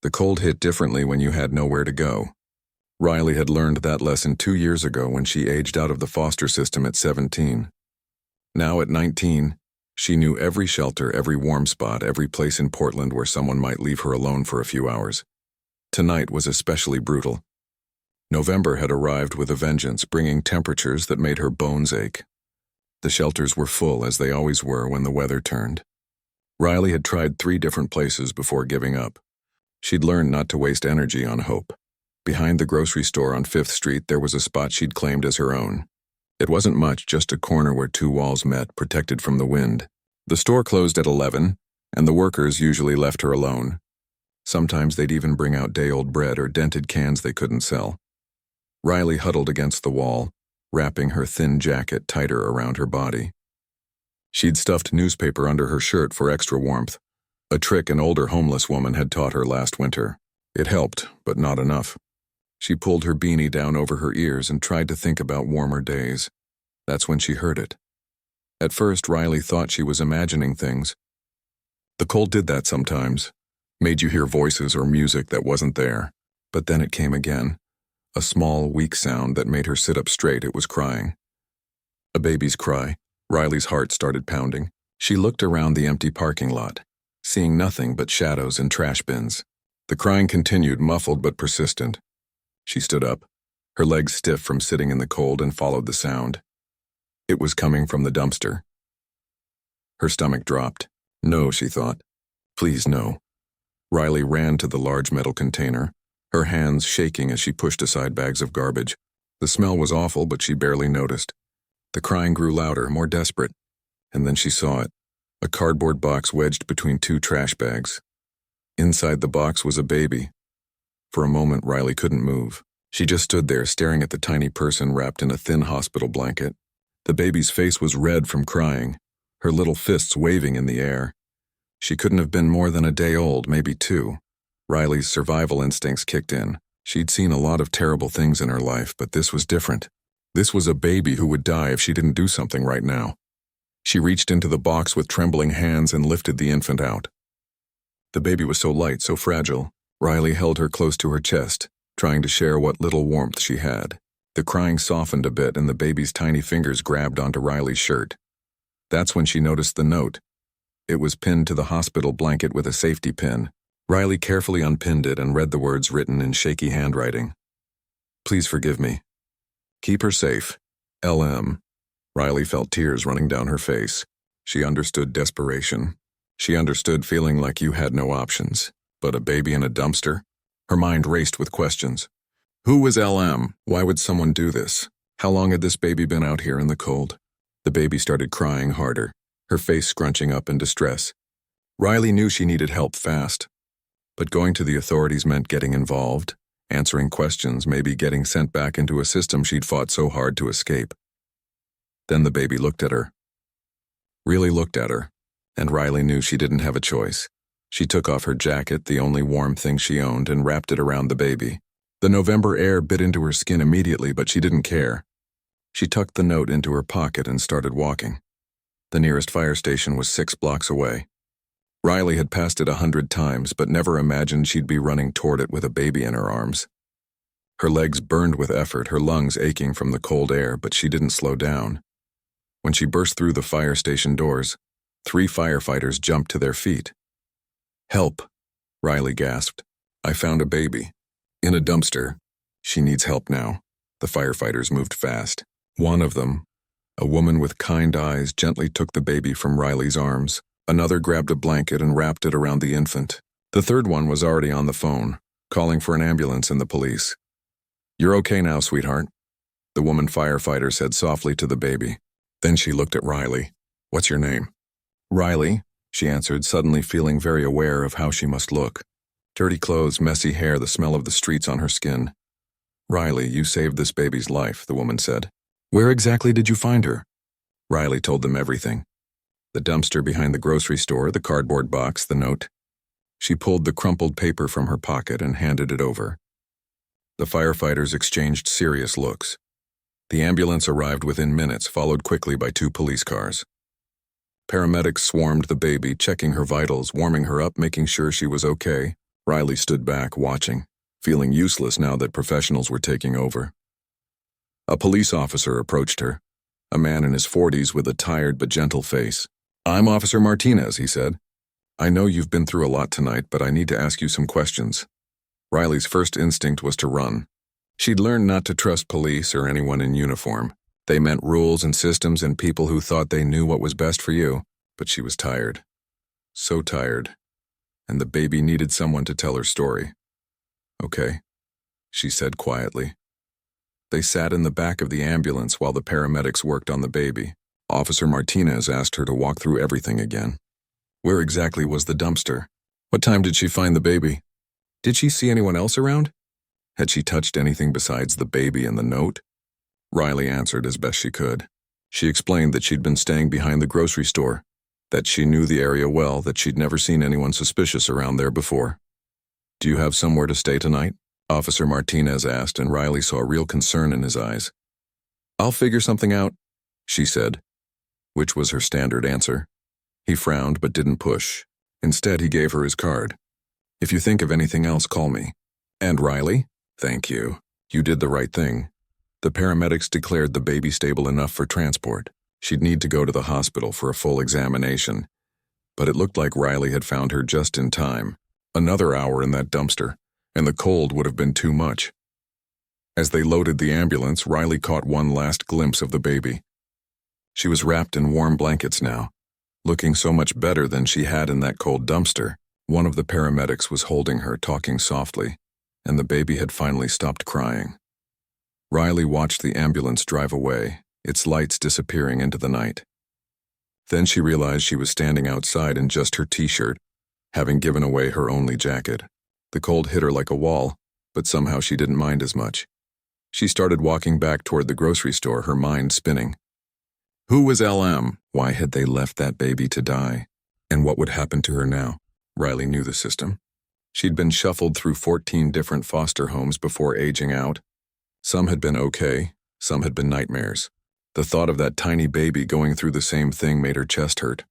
The cold hit differently when you had nowhere to go. Riley had learned that lesson 2 years ago when she aged out of the foster system at 17. Now at 19, she knew every shelter, every warm spot, every place in Portland where someone might leave her alone for a few hours. Tonight was especially brutal. November had arrived with a vengeance, bringing temperatures that made her bones ache. The shelters were full, as they always were when the weather turned. Riley had tried 3 different places before giving up. She'd learned not to waste energy on hope. Behind the grocery store on 5th Street, there was a spot she'd claimed as her own. It wasn't much, just a corner where 2 walls met, protected from the wind. The store closed at 11, and the workers usually left her alone. Sometimes they'd even bring out day-old bread or dented cans they couldn't sell. Riley huddled against the wall, wrapping her thin jacket tighter around her body. She'd stuffed newspaper under her shirt for extra warmth, a trick an older homeless woman had taught her last winter. It helped, but not enough. She pulled her beanie down over her ears and tried to think about warmer days. That's when she heard it. At first, Riley thought she was imagining things. The cold did that sometimes, made you hear voices or music that wasn't there. But then it came again. A small, weak sound that made her sit up straight. It was crying. A baby's cry. Riley's heart started pounding. She looked around the empty parking lot, seeing nothing but shadows and trash bins. The crying continued, muffled but persistent. She stood up, her legs stiff from sitting in the cold, and followed the sound. It was coming from the dumpster. Her stomach dropped. No, she thought. Please, no. Riley ran to the large metal container, her hands shaking as she pushed aside bags of garbage. The smell was awful, but she barely noticed. The crying grew louder, more desperate, and then she saw it, a cardboard box wedged between 2 trash bags. Inside the box was a baby. For a moment, Riley couldn't move. She just stood there, staring at the tiny person wrapped in a thin hospital blanket. The baby's face was red from crying, her little fists waving in the air. She couldn't have been more than a day old, maybe 2. Riley's survival instincts kicked in. She'd seen a lot of terrible things in her life, but this was different. This was a baby who would die if she didn't do something right now. She reached into the box with trembling hands and lifted the infant out. The baby was so light, so fragile. Riley held her close to her chest, trying to share what little warmth she had. The crying softened a bit, and the baby's tiny fingers grabbed onto Riley's shirt. That's when she noticed the note. It was pinned to the hospital blanket with a safety pin. Riley carefully unpinned it and read the words written in shaky handwriting. Please forgive me. Keep her safe. LM. Riley felt tears running down her face. She understood desperation. She understood feeling like you had no options. But a baby in a dumpster? Her mind raced with questions. Who was LM? Why would someone do this? How long had this baby been out here in the cold? The baby started crying harder, her face scrunching up in distress. Riley knew she needed help fast. But going to the authorities meant getting involved, answering questions, maybe getting sent back into a system she'd fought so hard to escape. Then the baby looked at her. Really looked at her, and Riley knew she didn't have a choice. She took off her jacket, the only warm thing she owned, and wrapped it around the baby. The November air bit into her skin immediately, but she didn't care. She tucked the note into her pocket and started walking. The nearest fire station was 6 blocks away. Riley had passed it 100 times, but never imagined she'd be running toward it with a baby in her arms. Her legs burned with effort, her lungs aching from the cold air, but she didn't slow down. When she burst through the fire station doors, 3 firefighters jumped to their feet. Help, Riley gasped. I found a baby. In a dumpster. She needs help now. The firefighters moved fast. One of them, a woman with kind eyes, gently took the baby from Riley's arms. Another grabbed a blanket and wrapped it around the infant. The third one was already on the phone, calling for an ambulance and the police. You're okay now, sweetheart, the woman firefighter said softly to the baby. Then she looked at Riley. What's your name? Riley, she answered, suddenly feeling very aware of how she must look. Dirty clothes, messy hair, the smell of the streets on her skin. Riley, you saved this baby's life, the woman said. Where exactly did you find her? Riley told them everything. The dumpster behind the grocery store, the cardboard box, the note. She pulled the crumpled paper from her pocket and handed it over. The firefighters exchanged serious looks. The ambulance arrived within minutes, followed quickly by 2 police cars. Paramedics swarmed the baby, checking her vitals, warming her up, making sure she was okay. Riley stood back, watching, feeling useless now that professionals were taking over. A police officer approached her, a man in his 40s with a tired but gentle face. "I'm Officer Martinez," he said. "I know you've been through a lot tonight, but I need to ask you some questions." Riley's first instinct was to run. She'd learned not to trust police or anyone in uniform. They meant rules and systems and people who thought they knew what was best for you, but she was tired. So tired. And the baby needed someone to tell her story. "Okay," she said quietly. They sat in the back of the ambulance while the paramedics worked on the baby. Officer Martinez asked her to walk through everything again. Where exactly was the dumpster? What time did she find the baby? Did she see anyone else around? Had she touched anything besides the baby and the note? Riley answered as best she could. She explained that she'd been staying behind the grocery store, that she knew the area well, that she'd never seen anyone suspicious around there before. "Do you have somewhere to stay tonight?" Officer Martinez asked, and Riley saw real concern in his eyes. "I'll figure something out," she said, which was her standard answer. He frowned but didn't push. Instead, he gave her his card. "If you think of anything else, call me." "And Riley?" "Thank you. You did the right thing." The paramedics declared the baby stable enough for transport. She'd need to go to the hospital for a full examination. But it looked like Riley had found her just in time. Another hour in that dumpster, and the cold would have been too much. As they loaded the ambulance, Riley caught one last glimpse of the baby. She was wrapped in warm blankets now, looking so much better than she had in that cold dumpster. One of the paramedics was holding her, talking softly, and the baby had finally stopped crying. Riley watched the ambulance drive away, its lights disappearing into the night. Then she realized she was standing outside in just her t-shirt, having given away her only jacket. The cold hit her like a wall, but somehow she didn't mind as much. She started walking back toward the grocery store, her mind spinning. Who was LM? Why had they left that baby to die? And what would happen to her now? Riley knew the system. She'd been shuffled through 14 different foster homes before aging out. Some had been okay, some had been nightmares. The thought of that tiny baby going through the same thing made her chest hurt.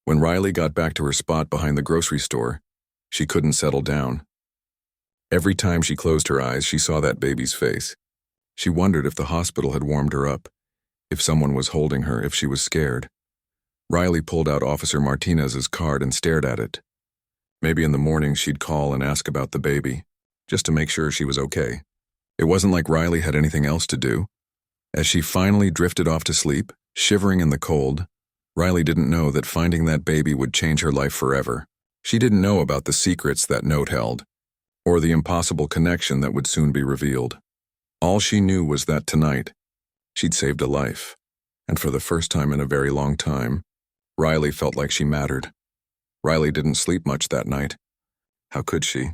When Riley got back to her spot behind the grocery store, she couldn't settle down. Every time she closed her eyes, she saw that baby's face. She wondered if the hospital had warmed her up, if someone was holding her, if she was scared. Riley pulled out Officer Martinez's card and stared at it. Maybe in the morning she'd call and ask about the baby, just to make sure she was okay. It wasn't like Riley had anything else to do. As she finally drifted off to sleep, shivering in the cold, Riley didn't know that finding that baby would change her life forever. She didn't know about the secrets that note held, or the impossible connection that would soon be revealed. All she knew was that tonight, she'd saved a life, and for the first time in a very long time, Riley felt like she mattered. Riley didn't sleep much that night. How could she?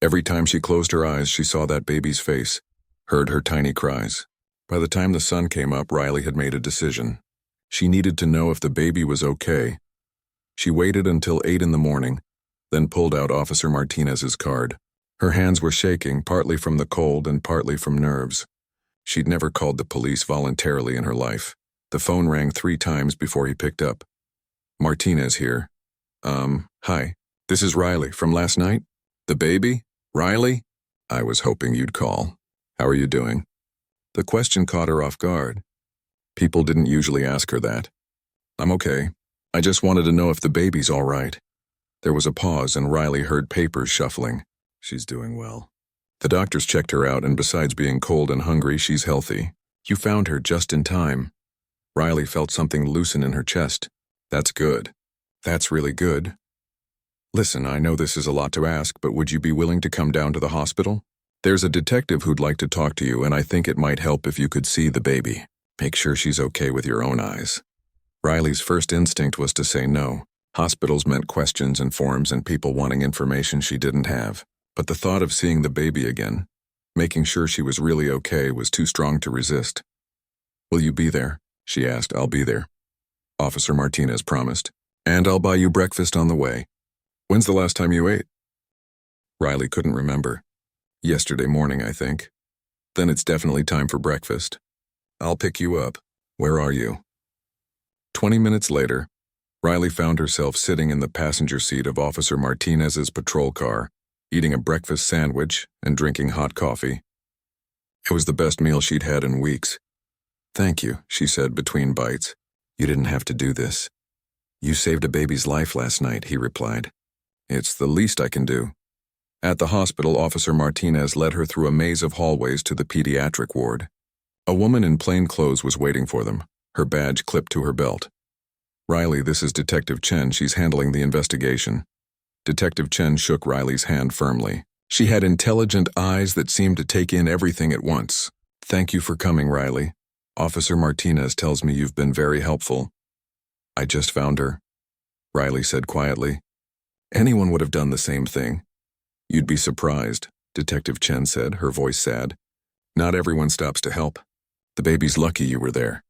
Every time she closed her eyes, she saw that baby's face, heard her tiny cries. By the time the sun came up, Riley had made a decision. She needed to know if the baby was okay. She waited until 8 in the morning, then pulled out Officer Martinez's card. Her hands were shaking, partly from the cold and partly from nerves. She'd never called the police voluntarily in her life. The phone rang 3 times before he picked up. "Martinez here. Hi. This is Riley from last night. The baby? Riley? I was hoping you'd call. How are you doing?" The question caught her off guard. People didn't usually ask her that. "I'm okay. I just wanted to know if the baby's all right." There was a pause and Riley heard papers shuffling. "She's doing well. The doctors checked her out, and besides being cold and hungry, she's healthy. You found her just in time." Riley felt something loosen in her chest. "That's good. That's really good. Listen, I know this is a lot to ask, but would you be willing to come down to the hospital? There's a detective who'd like to talk to you, and I think it might help if you could see the baby. Make sure she's okay with your own eyes." Riley's first instinct was to say no. Hospitals meant questions and forms and people wanting information she didn't have. But the thought of seeing the baby again, making sure she was really okay, was too strong to resist. "Will you be there?" she asked. "I'll be there," Officer Martinez promised. "And I'll buy you breakfast on the way." "When's the last time you ate?" Riley couldn't remember. "Yesterday morning, I think." "Then it's definitely time for breakfast. I'll pick you up. Where are you?" 20 minutes later, Riley found herself sitting in the passenger seat of Officer Martinez's patrol car, eating a breakfast sandwich and drinking hot coffee. It was the best meal she'd had in weeks. "Thank you," she said between bites. "You didn't have to do this." "You saved a baby's life last night," he replied. "It's the least I can do." At the hospital, Officer Martinez led her through a maze of hallways to the pediatric ward. A woman in plain clothes was waiting for them, her badge clipped to her belt. "Riley, this is Detective Chen. She's handling the investigation." Detective Chen shook Riley's hand firmly. She had intelligent eyes that seemed to take in everything at once. "Thank you for coming, Riley. Officer Martinez tells me you've been very helpful." "I just found her," Riley said quietly. "Anyone would have done the same thing." "You'd be surprised," Detective Chen said, her voice sad. "Not everyone stops to help. The baby's lucky you were there."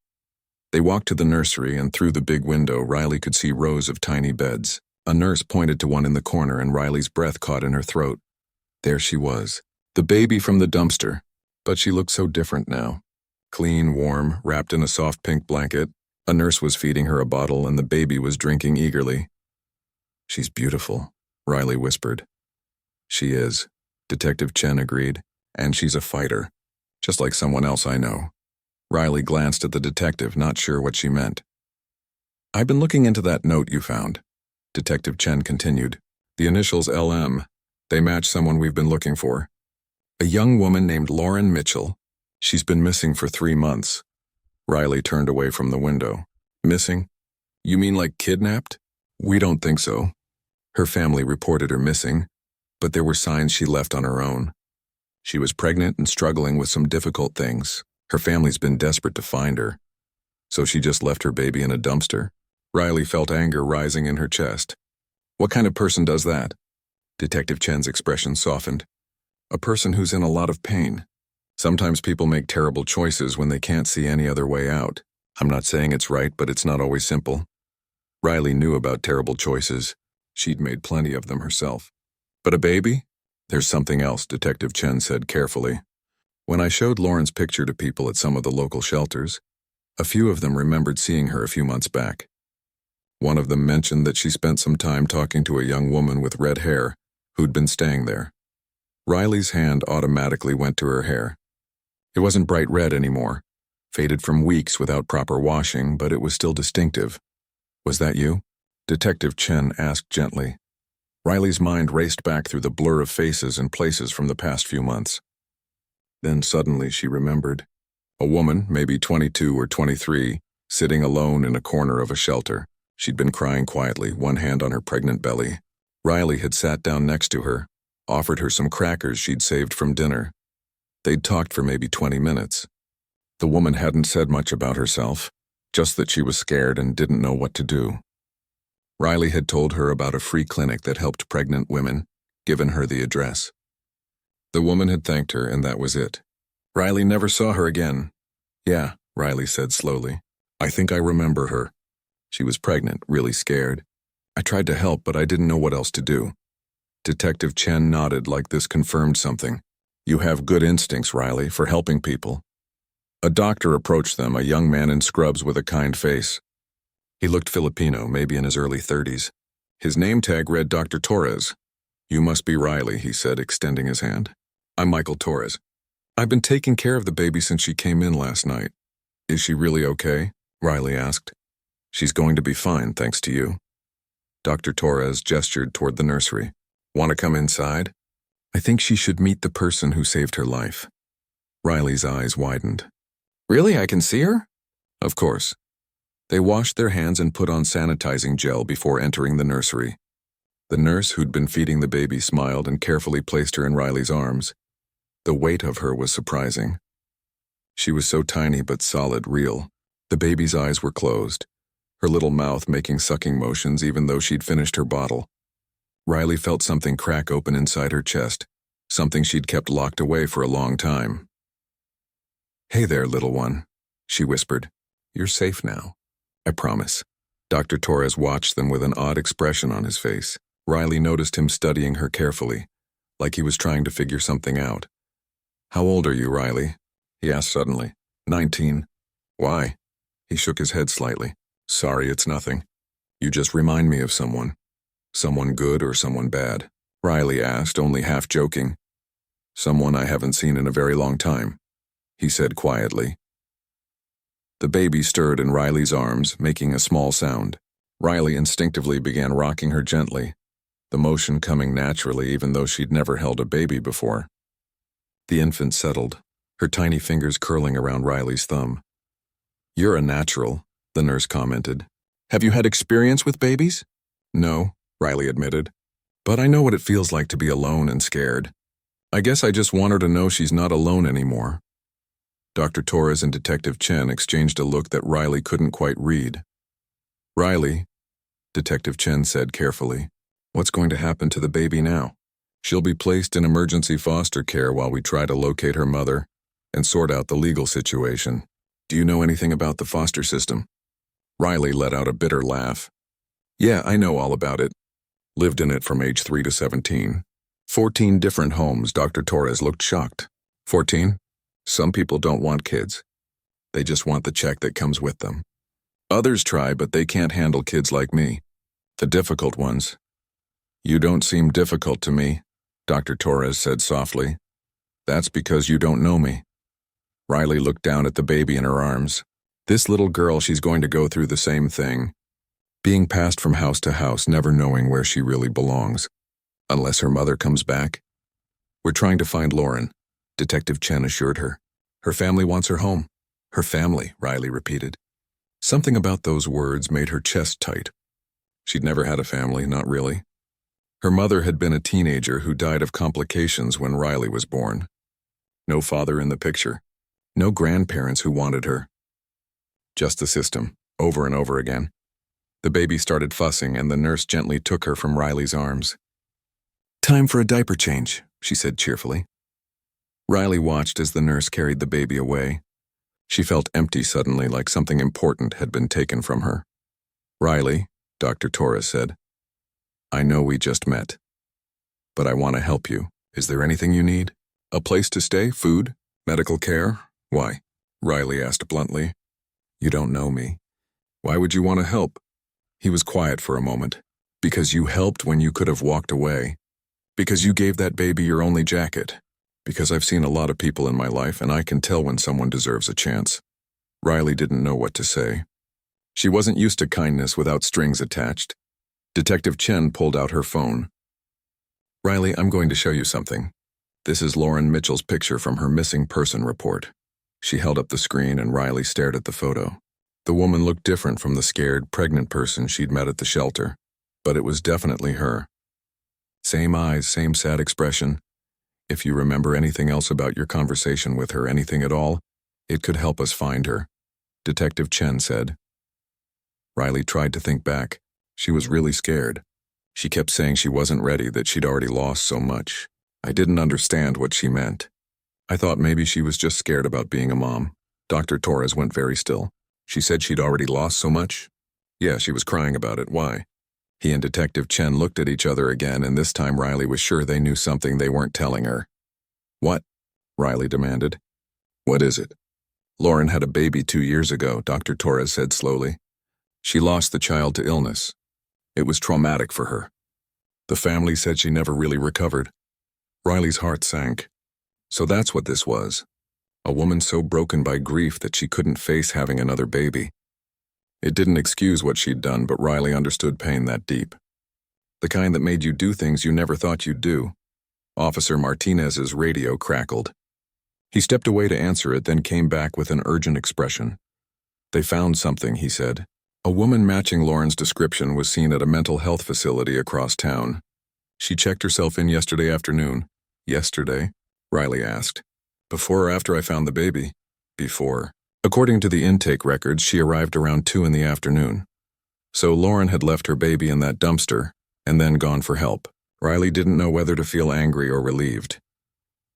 They walked to the nursery, and through the big window, Riley could see rows of tiny beds. A nurse pointed to one in the corner, and Riley's breath caught in her throat. There she was, the baby from the dumpster. But she looked so different now. Clean, warm, wrapped in a soft pink blanket. A nurse was feeding her a bottle, and the baby was drinking eagerly. "She's beautiful," Riley whispered. "She is," Detective Chen agreed. "And she's a fighter, just like someone else I know." Riley glanced at the detective, not sure what she meant. "I've been looking into that note you found," Detective Chen continued. "The initials LM. They match someone we've been looking for. A young woman named Lauren Mitchell. She's been missing for 3 months." Riley turned away from the window. "Missing? You mean like kidnapped?" "We don't think so. Her family reported her missing, but there were signs she left on her own. She was pregnant and struggling with some difficult things. Her family's been desperate to find her. So she just left her baby in a dumpster." Riley felt anger rising in her chest. "What kind of person does that?" Detective Chen's expression softened. "A person who's in a lot of pain. Sometimes people make terrible choices when they can't see any other way out. I'm not saying it's right, but it's not always simple." Riley knew about terrible choices. She'd made plenty of them herself. "But a baby?" "There's something else," Detective Chen said carefully. "When I showed Lauren's picture to people at some of the local shelters, a few of them remembered seeing her a few months back. One of them mentioned that she spent some time talking to a young woman with red hair who'd been staying there." Riley's hand automatically went to her hair. It wasn't bright red anymore, faded from weeks without proper washing, but it was still distinctive. "Was that you?" Detective Chen asked gently. Riley's mind raced back through the blur of faces and places from the past few months. Then suddenly she remembered. A woman, maybe 22 or 23, sitting alone in a corner of a shelter. She'd been crying quietly, one hand on her pregnant belly. Riley had sat down next to her, offered her some crackers she'd saved from dinner. They'd talked for maybe 20 minutes. The woman hadn't said much about herself, just that she was scared and didn't know what to do. Riley had told her about a free clinic that helped pregnant women, given her the address. The woman had thanked her, and that was it. Riley never saw her again. "Yeah," Riley said slowly. "I think I remember her. She was pregnant, really scared. I tried to help, but I didn't know what else to do." Detective Chen nodded like this confirmed something. "You have good instincts, Riley, for helping people." A doctor approached them, a young man in scrubs with a kind face. He looked Filipino, maybe in his early 30s. His name tag read Dr. Torres. "You must be Riley," he said, extending his hand. "I'm Michael Torres. I've been taking care of the baby since she came in last night." "Is she really okay?" Riley asked. "She's going to be fine, thanks to you." Dr. Torres gestured toward the nursery. "Want to come inside?" "I think she should meet the person who saved her life." Riley's eyes widened. "Really? I can see her?" "Of course." They washed their hands and put on sanitizing gel before entering the nursery. The nurse who'd been feeding the baby smiled and carefully placed her in Riley's arms. The weight of her was surprising. She was so tiny but solid, real. The baby's eyes were closed, her little mouth making sucking motions even though she'd finished her bottle. Riley felt something crack open inside her chest, something she'd kept locked away for a long time. "Hey there, little one," she whispered. "You're safe now. I promise." Dr. Torres watched them with an odd expression on his face. Riley noticed him studying her carefully, like he was trying to figure something out. "How old are you, Riley?" he asked suddenly. 19. "Why?" He shook his head slightly. "Sorry, it's nothing. You just remind me of someone. Someone good or someone bad." Riley asked, only half joking. Someone I haven't seen in a very long time, he said quietly. The baby stirred in Riley's arms, making a small sound. Riley instinctively began rocking her gently, the motion coming naturally even though she'd never held a baby before. The infant settled, her tiny fingers curling around Riley's thumb. "You're a natural," the nurse commented. "Have you had experience with babies?" "No," Riley admitted. "But I know what it feels like to be alone and scared. I guess I just want her to know she's not alone anymore." Dr. Torres and Detective Chen exchanged a look that Riley couldn't quite read. "Riley," Detective Chen said carefully, "what's going to happen to the baby now? She'll be placed in emergency foster care while we try to locate her mother and sort out the legal situation. Do you know anything about the foster system?" Riley let out a bitter laugh. "Yeah, I know all about it. Lived in it from age 3 to 17. 14 different homes." Dr. Torres looked shocked. 14? Some people don't want kids. They just want the check that comes with them. Others try, but they can't handle kids like me. The difficult ones. "You don't seem difficult to me," Dr. Torres said softly. "That's because you don't know me." Riley looked down at the baby in her arms. This little girl, she's going to go through the same thing. Being passed from house to house, never knowing where she really belongs. Unless her mother comes back. "We're trying to find Lauren," Detective Chen assured her. "Her family wants her home." "Her family," Riley repeated. Something about those words made her chest tight. She'd never had a family, not really. Her mother had been a teenager who died of complications when Riley was born. No father in the picture. No grandparents who wanted her. Just the system, over and over again. The baby started fussing, and the nurse gently took her from Riley's arms. "Time for a diaper change," she said cheerfully. Riley watched as the nurse carried the baby away. She felt empty suddenly, like something important had been taken from her. "Riley," Dr. Torres said, "I know we just met, but I want to help you. Is there anything you need? A place to stay? Food? Medical care? Why?" Riley asked bluntly. "You don't know me. Why would you want to help?" He was quiet for a moment. "Because you helped when you could have walked away. Because you gave that baby your only jacket. Because I've seen a lot of people in my life, and I can tell when someone deserves a chance." Riley didn't know what to say. She wasn't used to kindness without strings attached. Detective Chen pulled out her phone. "Riley, I'm going to show you something. This is Lauren Mitchell's picture from her missing person report." She held up the screen, and Riley stared at the photo. The woman looked different from the scared, pregnant person she'd met at the shelter, but it was definitely her. Same eyes, same sad expression. If you remember anything else about your conversation with her, anything at all, it could help us find her, Detective Chen said. Riley tried to think back. She was really scared. She kept saying she wasn't ready, that she'd already lost so much. I didn't understand what she meant. I thought maybe she was just scared about being a mom. Dr. Torres went very still. She said she'd already lost so much? Yeah, she was crying about it. Why? He and Detective Chen looked at each other again, and this time Riley was sure they knew something they weren't telling her. "What?" Riley demanded. "What is it?" "Lauren had a baby 2 years ago," Dr. Torres said slowly. "She lost the child to illness. It was traumatic for her. The family said she never really recovered." Riley's heart sank. So that's what this was. A woman so broken by grief that she couldn't face having another baby. It didn't excuse what she'd done, but Riley understood pain that deep. The kind that made you do things you never thought you'd do. Officer Martinez's radio crackled. He stepped away to answer it, then came back with an urgent expression. "They found something," he said. A woman matching Lauren's description was seen at a mental health facility across town. "She checked herself in yesterday afternoon." "Yesterday?" Riley asked. "Before or after I found the baby?" "Before." According to the intake records, she arrived around 2 in the afternoon. So Lauren had left her baby in that dumpster and then gone for help. Riley didn't know whether to feel angry or relieved.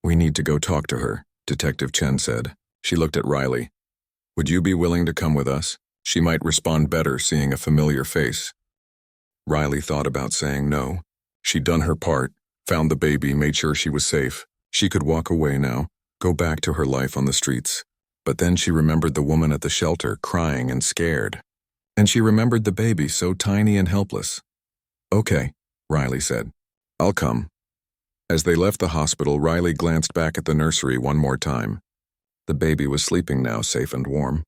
"We need to go talk to her," Detective Chen said. She looked at Riley. "Would you be willing to come with us? She might respond better seeing a familiar face." Riley thought about saying no. She'd done her part, found the baby, made sure she was safe. She could walk away now, go back to her life on the streets. But then she remembered the woman at the shelter, crying and scared. And she remembered the baby, so tiny and helpless. "Okay," Riley said. "I'll come." As they left the hospital, Riley glanced back at the nursery one more time. The baby was sleeping now, safe and warm.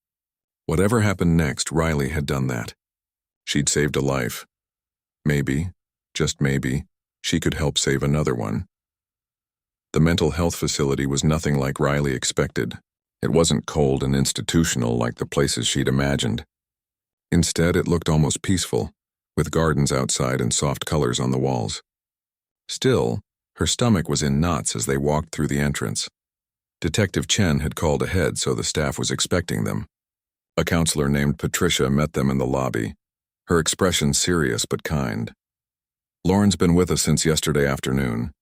Whatever happened next, Riley had done that. She'd saved a life. Maybe, just maybe, she could help save another one. The mental health facility was nothing like Riley expected. It wasn't cold and institutional like the places she'd imagined. Instead, it looked almost peaceful, with gardens outside and soft colors on the walls. Still, her stomach was in knots as they walked through the entrance. Detective Chen had called ahead, so the staff was expecting them. A counselor named Patricia met them in the lobby, her expression serious but kind. "Lauren's been with us since yesterday afternoon,"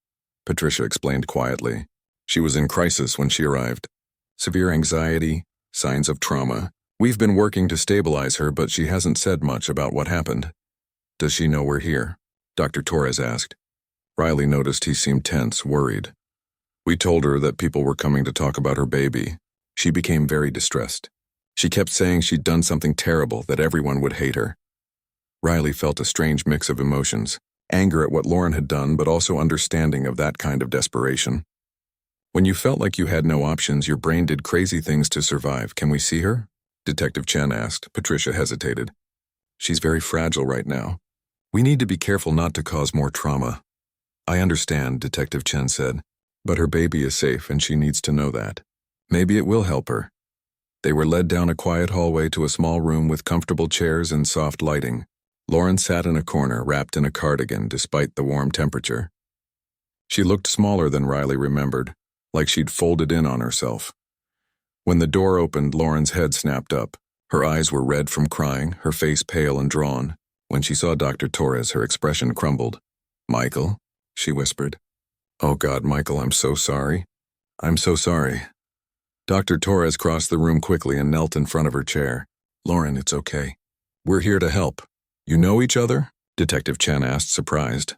Patricia explained quietly. "She was in crisis when she arrived. Severe anxiety, signs of trauma. We've been working to stabilize her, but she hasn't said much about what happened." "Does she know we're here?" Dr. Torres asked. Riley noticed he seemed tense, worried. "We told her that people were coming to talk about her baby. She became very distressed. She kept saying she'd done something terrible, that everyone would hate her." Riley felt a strange mix of emotions, anger at what Lauren had done, but also understanding of that kind of desperation. "When you felt like you had no options, your brain did crazy things to survive. Can we see her?" Detective Chen asked. Patricia hesitated. "She's very fragile right now. We need to be careful not to cause more trauma." "I understand," Detective Chen said, "but her baby is safe and she needs to know that. Maybe it will help her." They were led down a quiet hallway to a small room with comfortable chairs and soft lighting. Lauren sat in a corner, wrapped in a cardigan despite the warm temperature. She looked smaller than Riley remembered, like she'd folded in on herself. When the door opened, Lauren's head snapped up. Her eyes were red from crying, her face pale and drawn. When she saw Dr. Torres, her expression crumbled. "Michael?" she whispered. "Oh God, Michael, I'm so sorry. I'm so sorry." Dr. Torres crossed the room quickly and knelt in front of her chair. "Lauren, it's okay. We're here to help." "You know each other?" Detective Chen asked, surprised.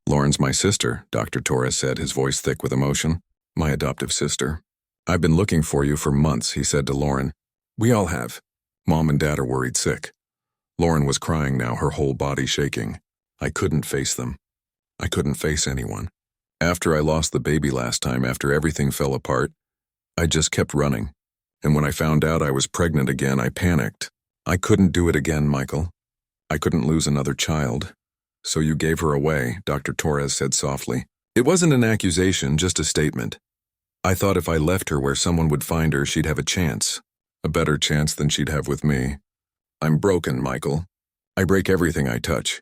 "Lauren's my sister," Dr. Torres said, his voice thick with emotion. "My adoptive sister. I've been looking for you for months," he said to Lauren. "We all have. Mom and Dad are worried sick." Lauren was crying now, her whole body shaking. "I couldn't face them. I couldn't face anyone. After I lost the baby last time, after everything fell apart, I just kept running. And when I found out I was pregnant again, I panicked. I couldn't do it again, Michael. I couldn't lose another child. So you gave her away," Dr. Torres said softly. "It wasn't an accusation, just a statement. I thought if I left her where someone would find her, she'd have a chance. A better chance than she'd have with me. I'm broken, Michael. I break everything I touch."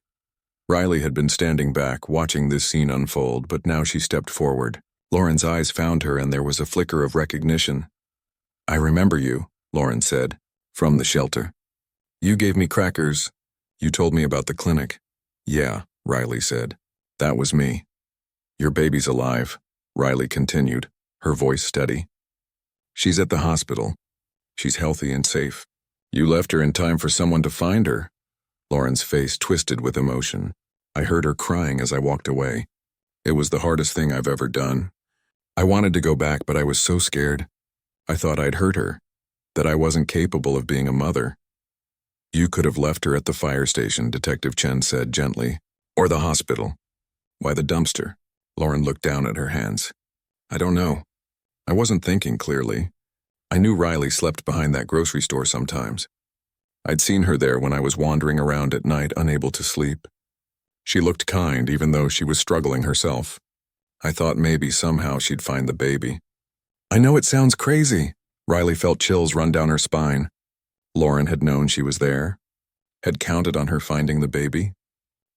Riley had been standing back, watching this scene unfold, but now she stepped forward. Lauren's eyes found her, and there was a flicker of recognition. "I remember you," Lauren said, "from the shelter. You gave me crackers. You told me about the clinic." "Yeah," Riley said. "That was me." "Your baby's alive," Riley continued, her voice steady. "She's at the hospital. She's healthy and safe. You left her in time for someone to find her." Lauren's face twisted with emotion. "I heard her crying as I walked away. It was the hardest thing I've ever done. I wanted to go back, but I was so scared. I thought I'd hurt her, that I wasn't capable of being a mother." "You could have left her at the fire station," Detective Chen said gently. "Or the hospital." "Why the dumpster?" Lauren looked down at her hands. "I don't know. I wasn't thinking clearly. I knew Riley slept behind that grocery store sometimes. I'd seen her there when I was wandering around at night, unable to sleep. She looked kind, even though she was struggling herself. I thought maybe somehow she'd find the baby." "I know it sounds crazy." Riley felt chills run down her spine. Lauren had known she was there, had counted on her finding the baby.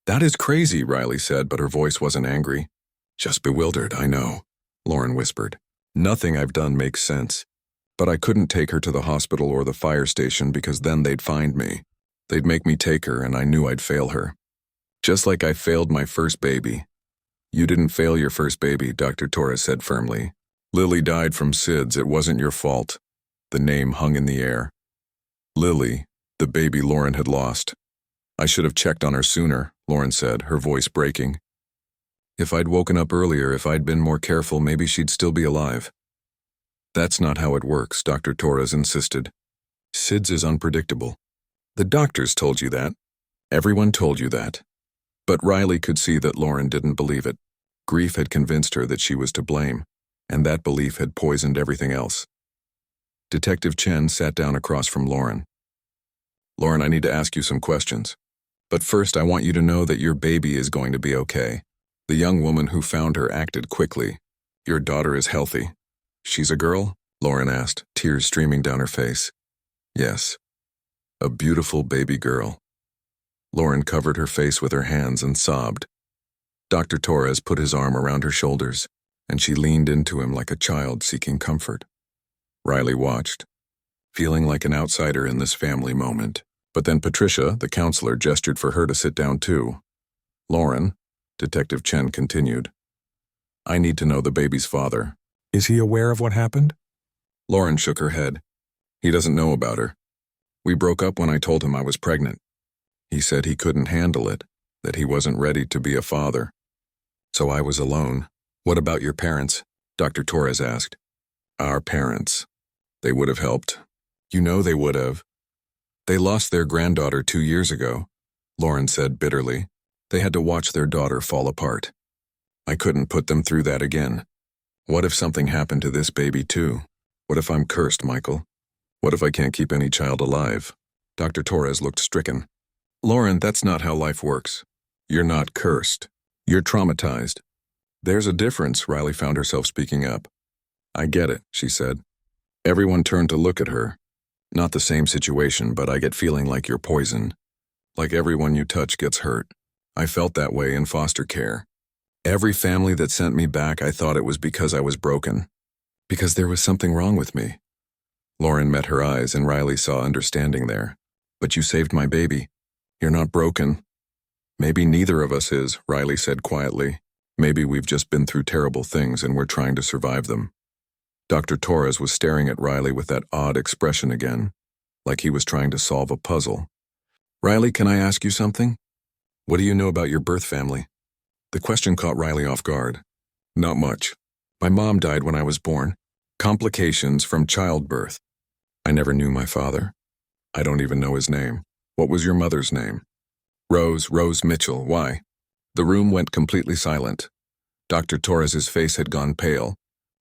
"That is crazy," Riley said, but her voice wasn't angry. "Just bewildered, I know," Lauren whispered. "Nothing I've done makes sense. But I couldn't take her to the hospital or the fire station because then they'd find me. They'd make me take her, and I knew I'd fail her. Just like I failed my first baby." "You didn't fail your first baby," Dr. Torres said firmly. "Lily died from SIDS. It wasn't your fault." The name hung in the air. Lily, the baby Lauren had lost. "I should have checked on her sooner," Lauren said, her voice breaking. "If I'd woken up earlier, if I'd been more careful, maybe she'd still be alive." "That's not how it works," Dr. Torres insisted. "SIDS is unpredictable. The doctors told you that. Everyone told you that." But Riley could see that Lauren didn't believe it. Grief had convinced her that she was to blame, and that belief had poisoned everything else. Detective Chen sat down across from Lauren. Lauren, I need to ask you some questions. But first, I want you to know that your baby is going to be okay. The young woman who found her acted quickly. Your daughter is healthy. She's a girl? Lauren asked, tears streaming down her face. Yes. A beautiful baby girl. Lauren covered her face with her hands and sobbed. Dr. Torres put his arm around her shoulders, and she leaned into him like a child seeking comfort. Riley watched, feeling like an outsider in this family moment. But then Patricia, the counselor, gestured for her to sit down too. Lauren, Detective Chen continued, I need to know the baby's father. Is he aware of what happened? Lauren shook her head. He doesn't know about her. We broke up when I told him I was pregnant. He said he couldn't handle it, that he wasn't ready to be a father. So I was alone. What about your parents? Dr. Torres asked. Our parents. They would have helped. You know they would have. They lost their granddaughter 2 years ago, Lauren said bitterly. They had to watch their daughter fall apart. I couldn't put them through that again. What if something happened to this baby too? What if I'm cursed, Michael? What if I can't keep any child alive? Dr. Torres looked stricken. Lauren, that's not how life works. You're not cursed. You're traumatized. There's a difference, Riley found herself speaking up. I get it, she said. Everyone turned to look at her. Not the same situation, but I get feeling like you're poison. Like everyone you touch gets hurt. I felt that way in foster care. Every family that sent me back, I thought it was because I was broken. Because there was something wrong with me. Lauren met her eyes and Riley saw understanding there. But you saved my baby. You're not broken. Maybe neither of us is, Riley said quietly. Maybe we've just been through terrible things and we're trying to survive them. Dr. Torres was staring at Riley with that odd expression again, like he was trying to solve a puzzle. Riley, can I ask you something? What do you know about your birth family? The question caught Riley off guard. Not much. My mom died when I was born. Complications from childbirth. I never knew my father. I don't even know his name. What was your mother's name? Rose Mitchell. Why? The room went completely silent. Dr. Torres's face had gone pale.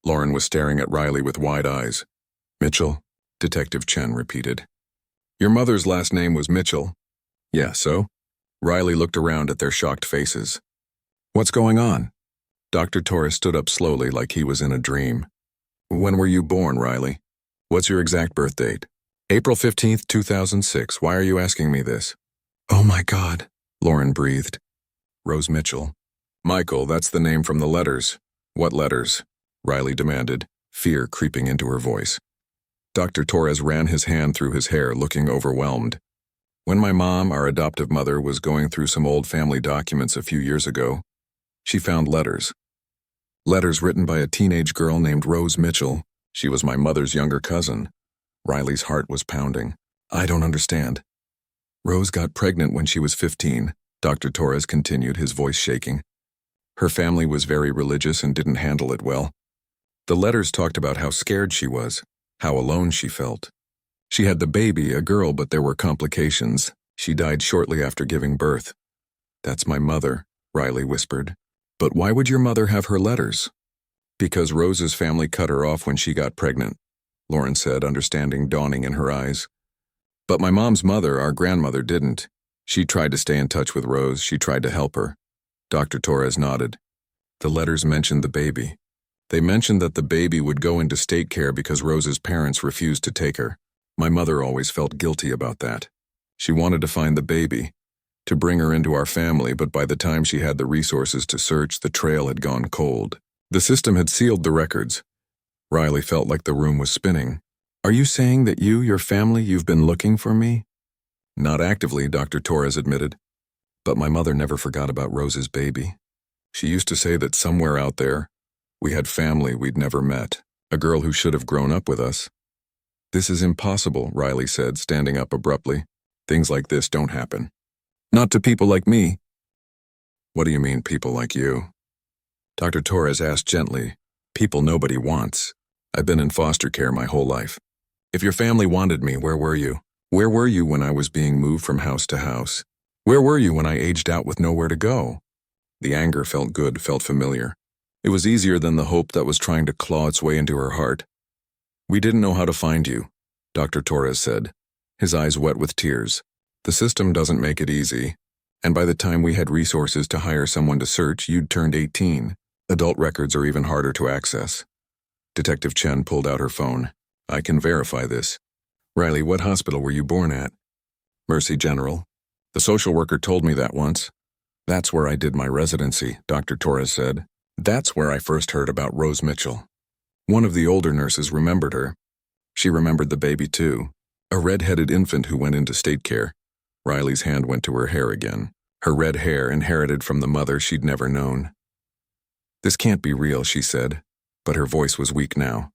Lauren was staring at Riley with wide eyes. Mitchell, Detective Chen repeated. Your mother's last name was Mitchell? Yeah, so? Riley looked around at their shocked faces. What's going on? Dr. Torres stood up slowly like he was in a dream. When were you born, Riley? What's your exact birth date? April 15th, 2006. Why are you asking me this? Oh my God, Lauren breathed. Rose Mitchell. Michael, that's the name from the letters. What letters? Riley demanded, fear creeping into her voice. Dr. Torres ran his hand through his hair, looking overwhelmed. When my mom, our adoptive mother, was going through some old family documents a few years ago, she found letters. Letters written by a teenage girl named Rose Mitchell. She was my mother's younger cousin. Riley's heart was pounding. I don't understand. Rose got pregnant when she was 15, Dr. Torres continued, his voice shaking. Her family was very religious and didn't handle it well. The letters talked about how scared she was, how alone she felt. She had the baby, a girl, but there were complications. She died shortly after giving birth. That's my mother, Riley whispered. But why would your mother have her letters? Because Rose's family cut her off when she got pregnant, Lauren said, understanding dawning in her eyes. But my mom's mother, our grandmother, didn't. She tried to stay in touch with Rose. She tried to help her. Dr. Torres nodded. The letters mentioned the baby. They mentioned that the baby would go into state care because Rose's parents refused to take her. My mother always felt guilty about that. She wanted to find the baby, to bring her into our family, but by the time she had the resources to search, the trail had gone cold. The system had sealed the records. Riley felt like the room was spinning. Are you saying that you, your family, you've been looking for me? Not actively, Dr. Torres admitted. But my mother never forgot about Rose's baby. She used to say that somewhere out there, we had family we'd never met, a girl who should have grown up with us. This is impossible, Riley said, standing up abruptly. Things like this don't happen. Not to people like me. What do you mean, people like you? Dr. Torres asked gently. People nobody wants. I've been in foster care my whole life. If your family wanted me, where were you? Where were you when I was being moved from house to house? Where were you when I aged out with nowhere to go? The anger felt good, felt familiar. It was easier than the hope that was trying to claw its way into her heart. "We didn't know how to find you," Dr. Torres said, his eyes wet with tears. "The system doesn't make it easy. And by the time we had resources to hire someone to search, you'd turned 18. Adult records are even harder to access." Detective Chen pulled out her phone. "I can verify this. Riley, what hospital were you born at?" "Mercy General. The social worker told me that once." "That's where I did my residency," Dr. Torres said. "That's where I first heard about Rose Mitchell." One of the older nurses remembered her. She remembered the baby too, a red-headed infant who went into state care. Riley's hand went to her hair again, her red hair inherited from the mother she'd never known. "This can't be real," she said, but her voice was weak now.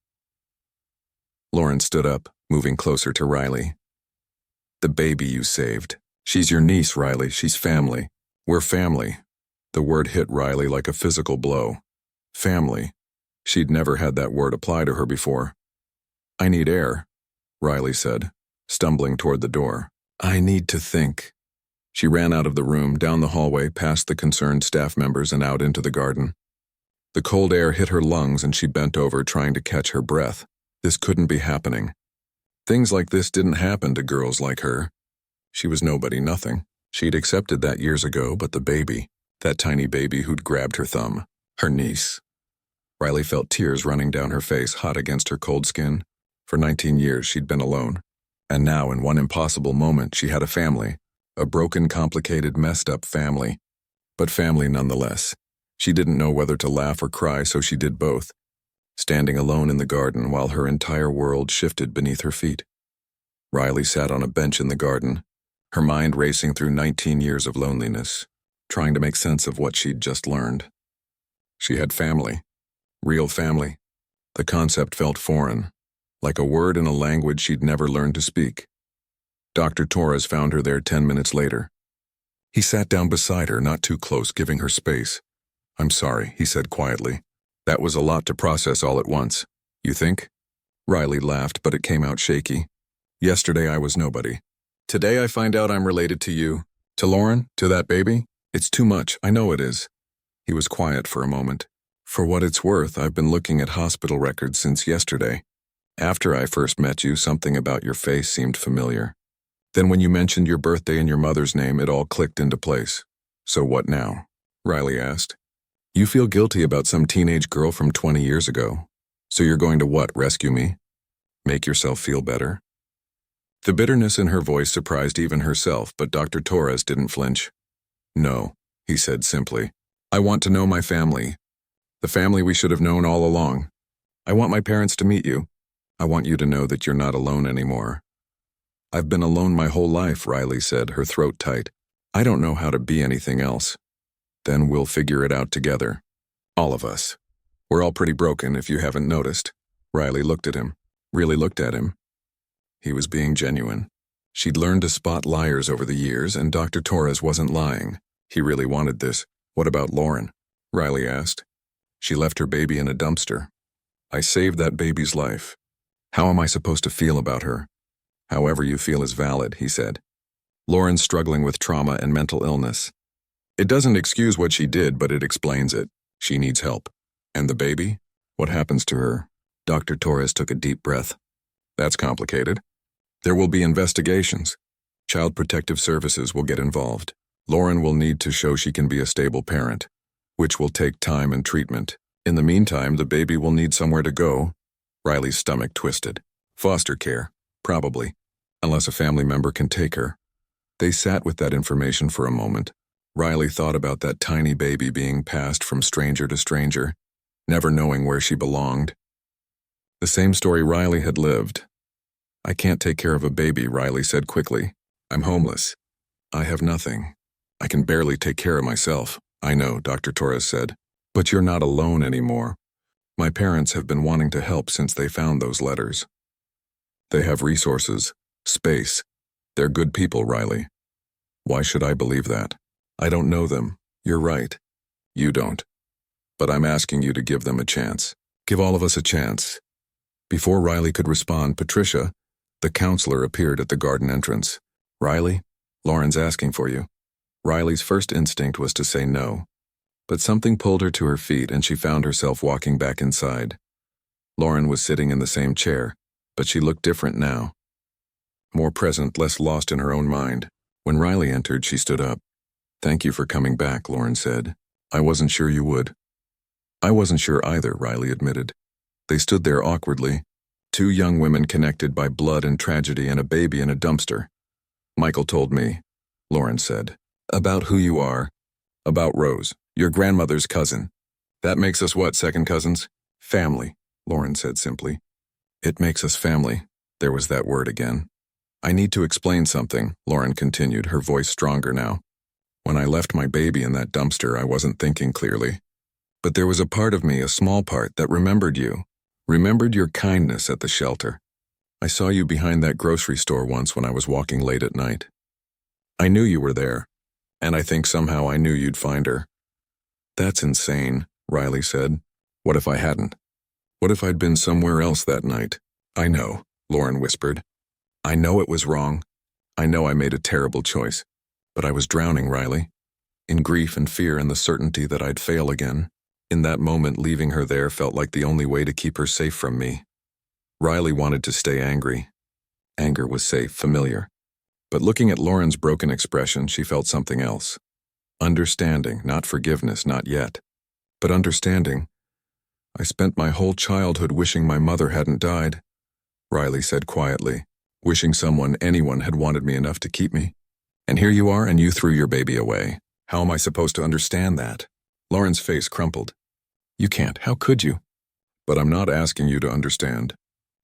Lauren stood up, moving closer to Riley. "The baby you saved. She's your niece, Riley. She's family. We're family." The word hit Riley like a physical blow. Family. She'd never had that word apply to her before. "I need air," Riley said, stumbling toward the door. "I need to think." She ran out of the room, down the hallway, past the concerned staff members and out into the garden. The cold air hit her lungs and she bent over, trying to catch her breath. This couldn't be happening. Things like this didn't happen to girls like her. She was nobody, nothing. She'd accepted that years ago, but the baby, that tiny baby who'd grabbed her thumb, her niece. Riley felt tears running down her face, hot against her cold skin. For 19 years she'd been alone. And now, in one impossible moment, she had a family. A broken, complicated, messed-up family. But family nonetheless. She didn't know whether to laugh or cry, so she did both, standing alone in the garden while her entire world shifted beneath her feet. Riley sat on a bench in the garden, her mind racing through 19 years of loneliness, trying to make sense of what she'd just learned. She had family. Real family. The concept felt foreign, like a word in a language she'd never learned to speak. Dr. Torres found her there 10 minutes later. He sat down beside her, not too close, giving her space. "I'm sorry," he said quietly. "That was a lot to process all at once. You think?" Riley laughed, but it came out shaky. "Yesterday I was nobody. Today I find out I'm related to you, to Lauren, to that baby. It's too much, I know it is." He was quiet for a moment. "For what it's worth, I've been looking at hospital records since yesterday. After I first met you, something about your face seemed familiar. Then when you mentioned your birthday and your mother's name, it all clicked into place." "So what now?" Riley asked. "You feel guilty about some teenage girl from 20 years ago. So you're going to what, rescue me? Make yourself feel better?" The bitterness in her voice surprised even herself, but Dr. Torres didn't flinch. "No," he said simply. "I want to know my family. The family we should have known all along. I want my parents to meet you. I want you to know that you're not alone anymore." "I've been alone my whole life," Riley said, her throat tight. "I don't know how to be anything else." "Then we'll figure it out together. All of us. We're all pretty broken, if you haven't noticed." Riley looked at him. Really looked at him. He was being genuine. She'd learned to spot liars over the years, and Dr. Torres wasn't lying. He really wanted this. "What about Lauren?" Riley asked. "She left her baby in a dumpster. I saved that baby's life. How am I supposed to feel about her?" "However you feel is valid," he said. "Lauren's struggling with trauma and mental illness. It doesn't excuse what she did, but it explains it. She needs help. And the baby? What happens to her?" Dr. Torres took a deep breath. "That's complicated. There will be investigations. Child Protective Services will get involved. Lauren will need to show she can be a stable parent, which will take time and treatment. In the meantime, the baby will need somewhere to go." Riley's stomach twisted. "Foster care, probably, unless a family member can take her." They sat with that information for a moment. Riley thought about that tiny baby being passed from stranger to stranger, never knowing where she belonged. The same story Riley had lived. "I can't take care of a baby," Riley said quickly. "I'm homeless. I have nothing. I can barely take care of myself." "I know," Dr. Torres said. "But you're not alone anymore. My parents have been wanting to help since they found those letters. They have resources, space. They're good people, Riley. Why should I believe that? I don't know them. You're right. You don't. But I'm asking you to give them a chance. Give all of us a chance." Before Riley could respond, Patricia, the counselor, appeared at the garden entrance. "Riley, Lauren's asking for you." Riley's first instinct was to say no. But something pulled her to her feet and she found herself walking back inside. Lauren was sitting in the same chair, but she looked different now. More present, less lost in her own mind. When Riley entered, she stood up. "Thank you for coming back," Lauren said. "I wasn't sure you would." "I wasn't sure either," Riley admitted. They stood there awkwardly, two young women connected by blood and tragedy and a baby in a dumpster. "Michael told me," Lauren said, "about who you are, about Rose, your grandmother's cousin. That makes us what, second cousins?" "Family," Lauren said simply. "It makes us family." There was that word again. "I need to explain something," Lauren continued, her voice stronger now. "When I left my baby in that dumpster, I wasn't thinking clearly. But there was a part of me, a small part, that remembered you, remembered your kindness at the shelter. I saw you behind that grocery store once when I was walking late at night. I knew you were there, and I think somehow I knew you'd find her." "That's insane," Riley said. "What if I hadn't? What if I'd been somewhere else that night?" "I know," Lauren whispered. "I know it was wrong. I know I made a terrible choice. But I was drowning, Riley. In grief and fear and the certainty that I'd fail again. In that moment, leaving her there felt like the only way to keep her safe from me." Riley wanted to stay angry. Anger was safe, familiar. But looking at Lauren's broken expression, she felt something else. Understanding, not forgiveness, not yet. But understanding. "I spent my whole childhood wishing my mother hadn't died," Riley said quietly. "Wishing someone, anyone, had wanted me enough to keep me. And here you are and you threw your baby away. How am I supposed to understand that?" Lauren's face crumpled. "You can't. How could you?" "But I'm not asking you to understand.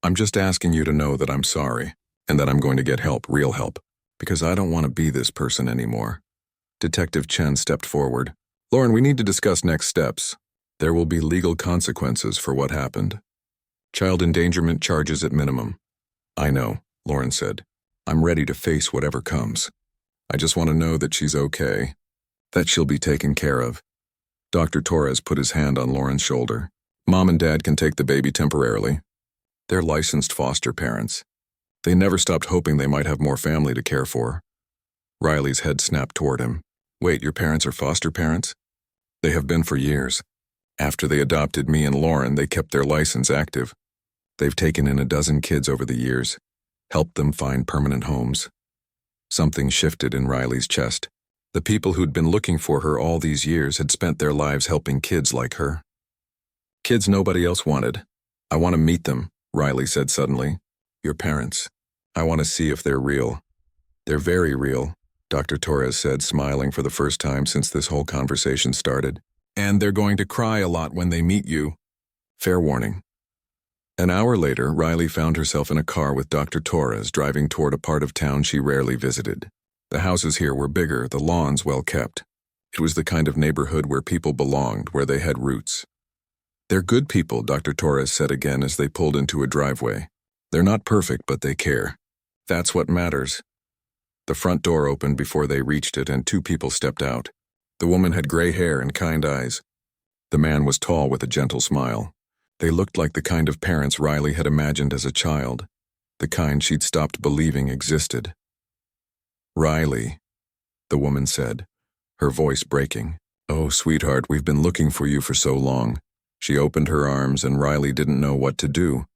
I'm just asking you to know that I'm sorry, and that I'm going to get help, real help, because I don't want to be this person anymore." Detective Chen stepped forward. "Lauren, we need to discuss next steps. There will be legal consequences for what happened. Child endangerment charges at minimum." "I know," Lauren said. "I'm ready to face whatever comes. I just want to know that she's okay, that she'll be taken care of." Dr. Torres put his hand on Lauren's shoulder. "Mom and Dad can take the baby temporarily. They're licensed foster parents. They never stopped hoping they might have more family to care for." Riley's head snapped toward him. "Wait, your parents are foster parents?" "They have been for years. After they adopted me and Lauren, they kept their license active. They've taken in a dozen kids over the years, helped them find permanent homes." Something shifted in Riley's chest. The people who'd been looking for her all these years had spent their lives helping kids like her. Kids nobody else wanted. "I want to meet them," Riley said suddenly. "Your parents. I want to see if they're real." "They're very real," Dr. Torres said, smiling for the first time since this whole conversation started. "And they're going to cry a lot when they meet you. Fair warning." An hour later, Riley found herself in a car with Dr. Torres driving toward a part of town she rarely visited. The houses here were bigger, the lawns well kept. It was the kind of neighborhood where people belonged, where they had roots. "They're good people," Dr. Torres said again as they pulled into a driveway. "They're not perfect, but they care. That's what matters." The front door opened before they reached it and two people stepped out. The woman had gray hair and kind eyes. The man was tall with a gentle smile. They looked like the kind of parents Riley had imagined as a child, the kind she'd stopped believing existed. "Riley," the woman said, her voice breaking. "Oh, sweetheart, we've been looking for you for so long." She opened her arms and Riley didn't know what to do.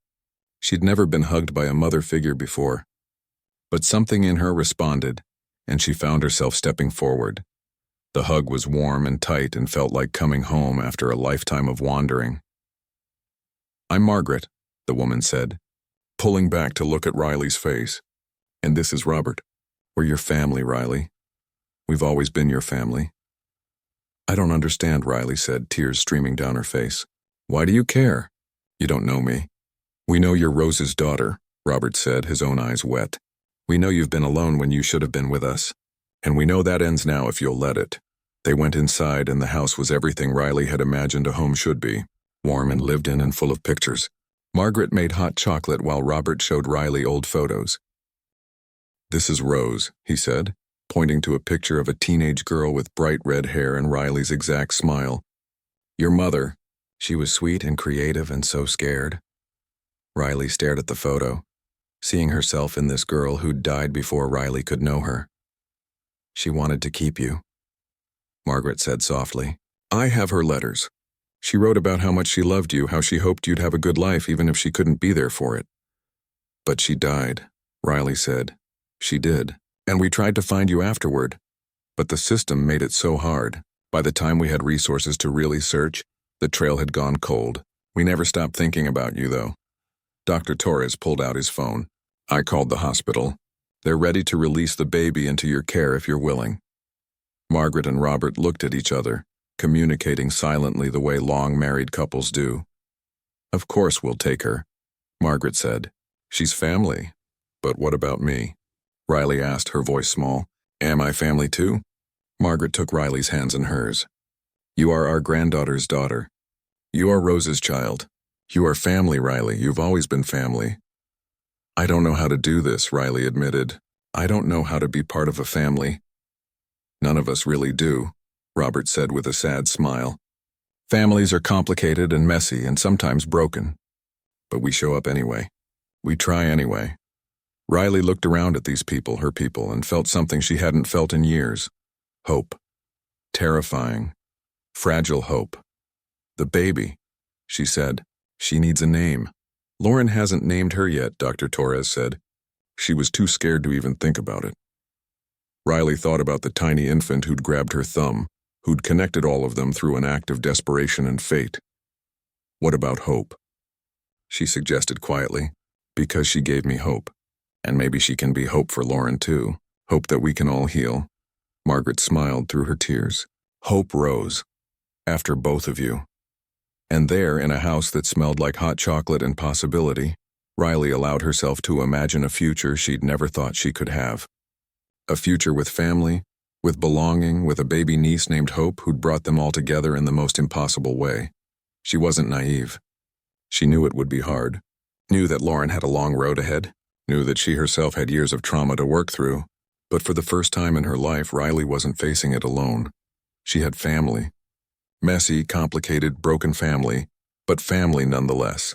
She'd never been hugged by a mother figure before. But something in her responded, and she found herself stepping forward. The hug was warm and tight and felt like coming home after a lifetime of wandering. "I'm Margaret," the woman said, pulling back to look at Riley's face. "And this is Robert. We're your family, Riley. We've always been your family." "I don't understand," Riley said, tears streaming down her face. "Why do you care? You don't know me." "We know you're Rose's daughter," Robert said, his own eyes wet. "We know you've been alone when you should have been with us. And we know that ends now if you'll let it." They went inside and the house was everything Riley had imagined a home should be, warm and lived in and full of pictures. Margaret made hot chocolate while Robert showed Riley old photos. "This is Rose," he said, pointing to a picture of a teenage girl with bright red hair and Riley's exact smile. "Your mother. She was sweet and creative and so scared." Riley stared at the photo, seeing herself in this girl who'd died before Riley could know her. "She wanted to keep you," Margaret said softly. I have her letters. She wrote about how much she loved you, how she hoped you'd have a good life even if she couldn't be there for it. But she died, Riley said. She did. And we tried to find you afterward. But the system made it so hard. By the time we had resources to really search, the trail had gone cold. We never stopped thinking about you, though. Dr. Torres pulled out his phone. I called the hospital. They're ready to release the baby into your care if you're willing. Margaret and Robert looked at each other, communicating silently the way long married couples do. Of course we'll take her, Margaret said. She's family. But what about me? Riley asked, her voice small. Am I family too? Margaret took Riley's hands in hers. You are our granddaughter's daughter. You are Rose's child. You are family, Riley. You've always been family. I don't know how to do this, Riley admitted. I don't know how to be part of a family. None of us really do, Robert said with a sad smile. Families are complicated and messy and sometimes broken. But we show up anyway. We try anyway. Riley looked around at these people, her people, and felt something she hadn't felt in years. Hope. Terrifying. Fragile hope. The baby, she said. She needs a name. Lauren hasn't named her yet, Dr. Torres said. She was too scared to even think about it. Riley thought about the tiny infant who'd grabbed her thumb, who'd connected all of them through an act of desperation and fate. What about hope? She suggested quietly. Because she gave me hope. And maybe she can be hope for Lauren too. Hope that we can all heal. Margaret smiled through her tears. Hope rose. After both of you. And there, in a house that smelled like hot chocolate and possibility, Riley allowed herself to imagine a future she'd never thought she could have. A future with family, with belonging, with a baby niece named Hope who'd brought them all together in the most impossible way. She wasn't naive. She knew it would be hard. Knew that Lauren had a long road ahead. Knew that she herself had years of trauma to work through. But for the first time in her life, Riley wasn't facing it alone. She had family. Messy, complicated, broken family, but family nonetheless.